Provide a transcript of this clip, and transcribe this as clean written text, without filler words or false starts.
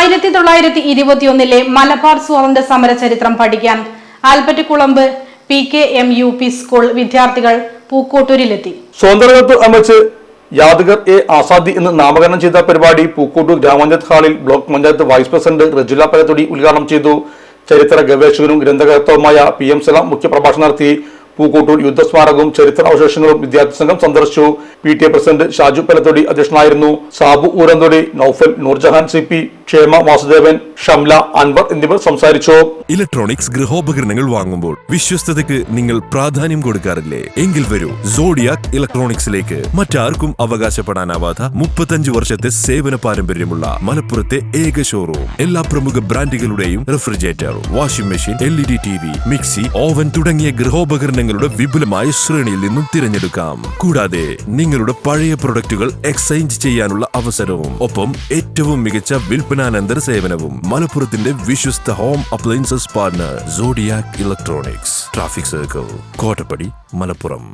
1921 മലബാർ സ്വാതന്ത്ര്യ സമര ചരിത്രം പഠിക്കാൻ ആൽപ്പറ്റുകുളമ്പ് PKM-UP സ്കൂൾ വിദ്യാർത്ഥികൾ പൂക്കോട്ടൂരിലെത്തി. സ്വാതന്ത്ര്യദിനത്തോട് അനുബന്ധിച്ച് യാദ്ഗർ എ ആസാദി എന്ന് നാമകരണം ചെയ്ത പരിപാടി പൂക്കോട്ടൂർ ഗ്രാമപഞ്ചായത്ത് ഹാളിൽ block panchayat vice president Rajula പരത്തൊടി ഉദ്ഘാടനം ചെയ്തു. ചരിത്ര ഗവേഷകനും ഗ്രന്ഥകർത്താവുമായ PM സലാം മുഖ്യപ്രഭാഷണം നടത്തി. പൂക്കോട്ടൂർ യുദ്ധസ്മാരകവും ചരിത്ര അവശേഷങ്ങളും വിദ്യാർത്ഥി സംഘം സന്ദർശിച്ചു. PTA പ്രസിഡന്റ് ഷാജു പലത്തൊടി അധ്യക്ഷനായിരുന്നു. സാബു ഊരന്തൊടി, നൌഫൽ, നൂർജഹാൻ CP, ക്ഷേമ വാസുദേവൻ, ഷംല, അൻവർ എന്നിവർ സംസാരിച്ചു. ഇലക്ട്രോണിക്സ് ഗൃഹോപകരണങ്ങൾ വാങ്ങുമ്പോൾ വിശ്വസ്തതയ്ക്ക് നിങ്ങൾ പ്രാധാന്യം കൊടുക്കാറില്ലേ? എങ്കിൽ വരൂ സോഡിയാക് ഇലക്ട്രോണിക്സിലേക്ക്. മറ്റാർക്കും അവകാശപ്പെടാനാവാത്ത 35 വർഷത്തെ സേവന പാരമ്പര്യമുള്ള മലപ്പുറത്തെ ഏക ഷോറൂം. എല്ലാ പ്രമുഖ ബ്രാൻഡുകളുടെയും refrigerator, washing machine, LED TV, mixie, oven തുടങ്ങിയ ഗൃഹോപകരണങ്ങളുടെ വിപുലമായ ശ്രേണിയിൽ നിന്നും തിരഞ്ഞെടുക്കാം. കൂടാതെ നിങ്ങളുടെ പഴയ പ്രൊഡക്റ്റുകൾ എക്സ്ചേഞ്ച് ചെയ്യാനുള്ള അവസരവും, ഒപ്പം ഏറ്റവും മികച്ച വിൽപ്പനാനന്തര സേവനവും. മലപ്പുറത്തിന്റെ വിശ്വസ്ത home appliances partner Zodiac Electronics, traffic circle, Kottappadi, Malappuram.